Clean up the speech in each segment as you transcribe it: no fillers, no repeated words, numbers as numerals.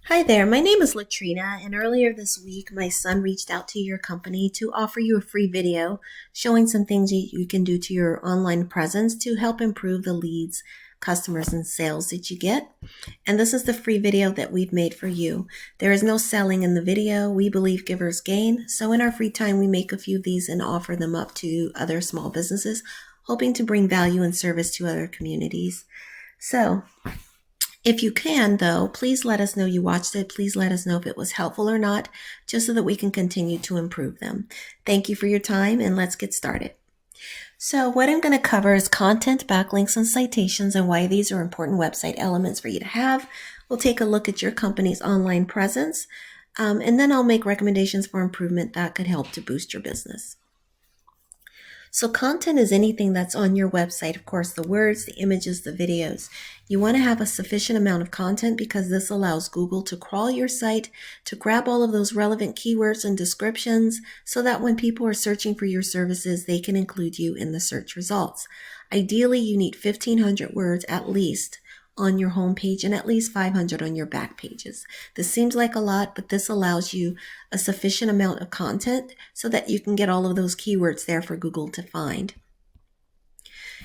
Hi there, my name is Latrina, and earlier this week, my son reached out to your company to offer you a free video showing some things you can do to your online presence to help improve the leads, customers, and sales that you get. And this is the free video that we've made for you. There is no selling in the video. We believe givers gain. So in our free time, we make a few of these and offer them up to other small businesses, hoping to bring value and service to other communities. So if you can, though, please let us know you watched it. Please let us know if it was helpful or not, just so that we can continue to improve them. Thank you for your time, and let's get started. So what I'm going to cover is content, backlinks, and citations, and why these are important website elements for you to have. We'll take a look at your company's online presence, and then I'll make recommendations for improvement that could help to boost your business. So content is anything that's on your website. Of course, the words, the images, the videos. You want to have a sufficient amount of content because this allows Google to crawl your site, to grab all of those relevant keywords and descriptions so that when people are searching for your services, they can include you in the search results. Ideally, you need 1,500 words at least on your home page and at least 500 on your back pages. This seems like a lot, but this allows you a sufficient amount of content so that you can get all of those keywords there for Google to find.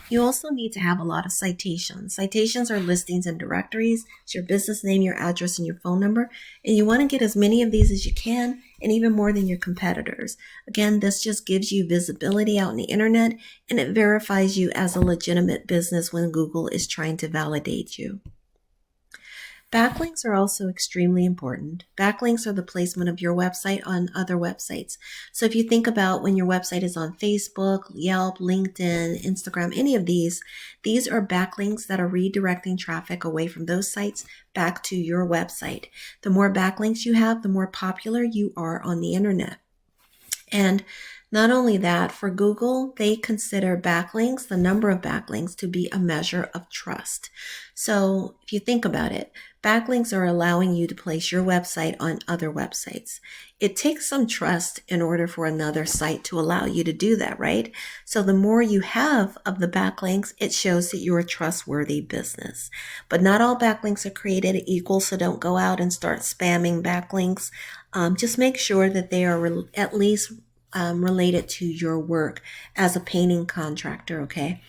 You also need to have a lot of citations. Citations are listings and directories. It's your business name, your address, and your phone number. And you want to get as many of these as you can, and even more than your competitors. Again, this just gives you visibility out in the internet, and it verifies you as a legitimate business when Google is trying to validate you. Backlinks are also extremely important. Backlinks are the placement of your website on other websites. So if you think about when your website is on Facebook, Yelp, LinkedIn, Instagram, any of these are backlinks that are redirecting traffic away from those sites back to your website. The more backlinks you have, the more popular you are on the internet. And not only that, for Google, they consider backlinks, the number of backlinks, to be a measure of trust. So if you think about it, backlinks are allowing you to place your website on other websites. It takes some trust in order for another site to allow you to do that, right? So the more you have of the backlinks, it shows that you're a trustworthy business. But not all backlinks are created equal, so don't go out and start spamming backlinks. Just make sure that they are at least related to your work as a painting contractor, okay?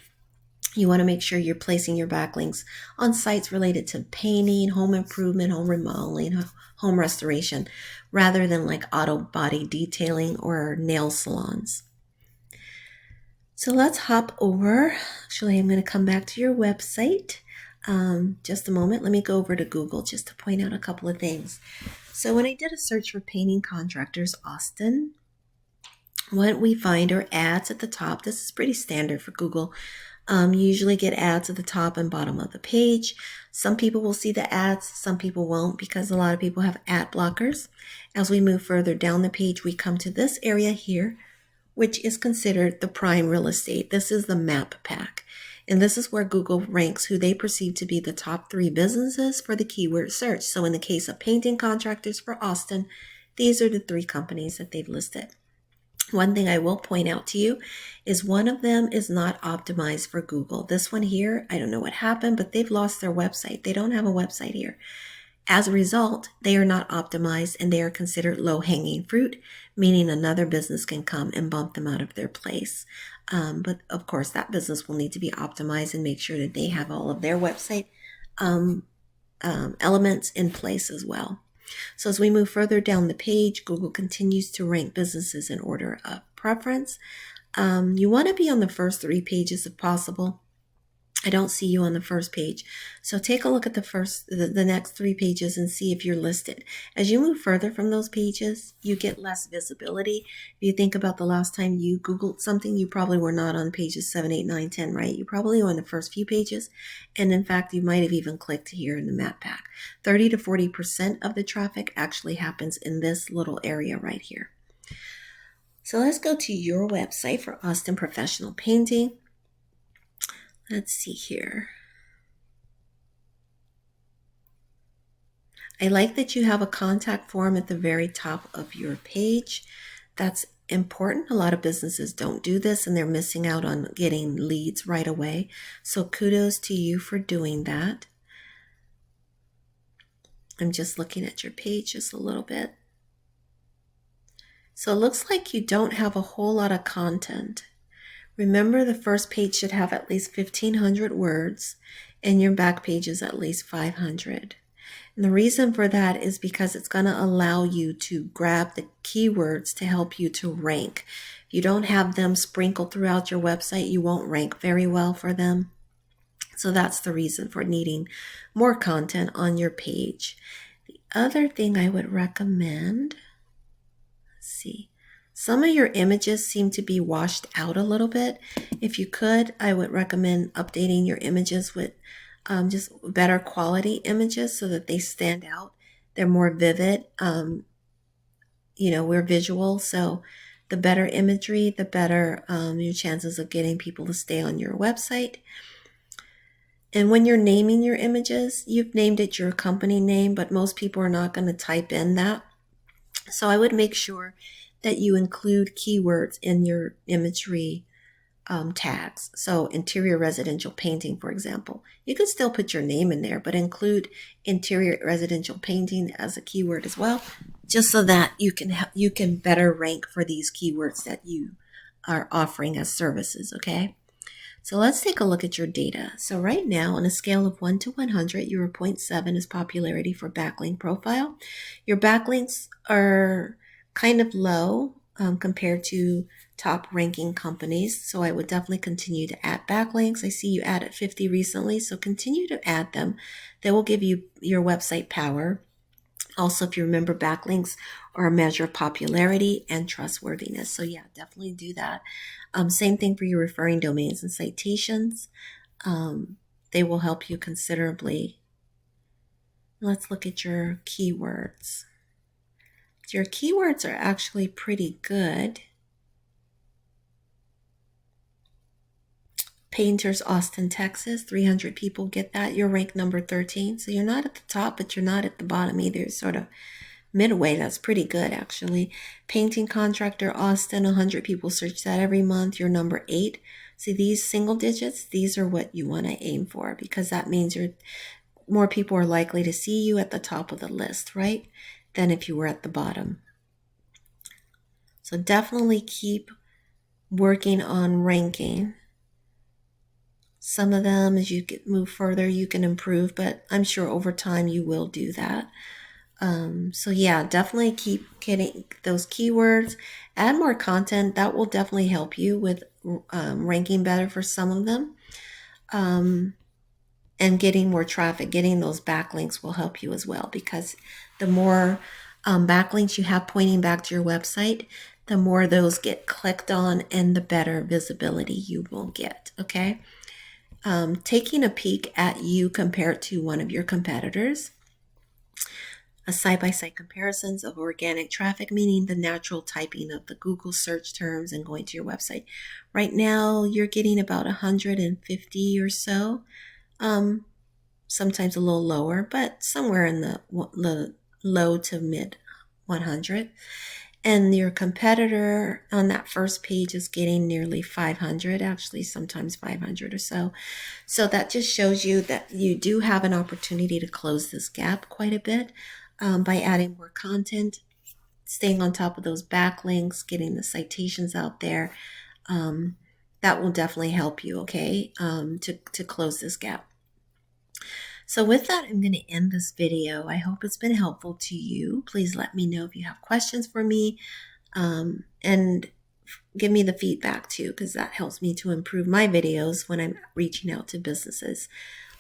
You want to make sure you're placing your backlinks on sites related to painting, home improvement, home remodeling, home restoration, rather than like auto body detailing or nail salons. So let's hop over. Actually, I'm going to come back to your website. Just a moment. Let me go over to Google just to point out a couple of things. So when I did a search for painting contractors, Austin, what we find are ads at the top. This is pretty standard for Google. You usually get ads at the top and bottom of the page. Some people will see the ads, some people won't, because a lot of people have ad blockers. As we move further down the page, we come to this area here, which is considered the prime real estate. This is the map pack. And this is where Google ranks who they perceive to be the top 3 businesses for the keyword search. So in the case of painting contractors for Austin, these are the 3 companies that they've listed. One thing I will point out to you is one of them is not optimized for Google. This one here, I don't know what happened, but they've lost their website. They don't have a website here. As a result, they are not optimized and they are considered low-hanging fruit, meaning another business can come and bump them out of their place. But of course, that business will need to be optimized and make sure that they have all of their website elements in place as well. So as we move further down the page, Google continues to rank businesses in order of preference. You want to be on the first 3 pages if possible. I don't see you on the first page. So take a look at the next 3 pages and see if you're listed. As you move further from those pages, you get less visibility. If you think about the last time you Googled something, you probably were not on pages 7, 8, 9, 10, right? You probably were on the first few pages. And in fact, you might have even clicked here in the map pack. 30 to 40% of the traffic actually happens in this little area right here. So let's go to your website for Austin Professional Painting. Let's see here. I like that you have a contact form at the very top of your page. That's important. A lot of businesses don't do this and they're missing out on getting leads right away. So kudos to you for doing that. I'm just looking at your page just a little bit. So it looks like you don't have a whole lot of content. Remember, the first page should have at least 1,500 words and your back page is at least 500. And the reason for that is because it's going to allow you to grab the keywords to help you to rank. If you don't have them sprinkled throughout your website, you won't rank very well for them. So that's the reason for needing more content on your page. The other thing I would recommend, let's see, some of your images seem to be washed out a little bit. If you could, I would recommend updating your images with just better quality images so that they stand out. They're more vivid. We're visual, so the better imagery, the better your chances of getting people to stay on your website. And when you're naming your images, you've named it your company name, but most people are not going to type in that. So I would make sure that you include keywords in your imagery tags. So interior residential painting, for example, you could still put your name in there, but include interior residential painting as a keyword as well, just so that you can better rank for these keywords that you are offering as services. Okay. So let's take a look at your data. So right now, on a scale of 1 to 100, you're a 0.7 is popularity for backlink profile. Your backlinks are kind of low compared to top ranking companies. So I would definitely continue to add backlinks. I see you added 50 recently, so continue to add them. They will give you your website power. Also, if you remember, backlinks are a measure of popularity and trustworthiness. So yeah, definitely do that. Same thing for your referring domains and citations. They will help you considerably. Let's look at your keywords. Your keywords are actually pretty good. Painters, Austin, Texas, 300 people get that. You're ranked number 13. So you're not at the top, but you're not at the bottom either. Sort of midway. That's pretty good, actually. Painting contractor, Austin, 100 people search that every month. You're number 8. See, these single digits, these are what you want to aim for, because that means more people are likely to see you at the top of the list, right? Than if you were at the bottom. So definitely keep working on ranking. Some of them, as you move further, you can improve, but I'm sure over time you will do that. So yeah, definitely keep getting those keywords, add more content. That will definitely help you with ranking better for some of them. And getting more traffic, getting those backlinks will help you as well, because the more backlinks you have pointing back to your website, the more those get clicked on and the better visibility you will get, okay? Taking a peek at you compared to one of your competitors. A side-by-side comparisons of organic traffic, meaning the natural typing of the Google search terms and going to your website. Right now, you're getting about 150 or so. Sometimes a little lower, but somewhere in the low to mid 100. And your competitor on that first page is getting nearly 500, actually sometimes 500 or so. So that just shows you that you do have an opportunity to close this gap quite a bit by adding more content, staying on top of those backlinks, getting the citations out there. That will definitely help you, okay, to close this gap. So with that, I'm going to end this video. I hope it's been helpful to you. Please let me know if you have questions for me, and give me the feedback too, because that helps me to improve my videos when I'm reaching out to businesses.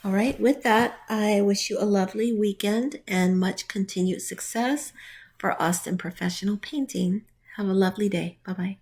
All right, with that, I wish you a lovely weekend and much continued success for Austin Professional Painting. Have a lovely day. Bye-bye.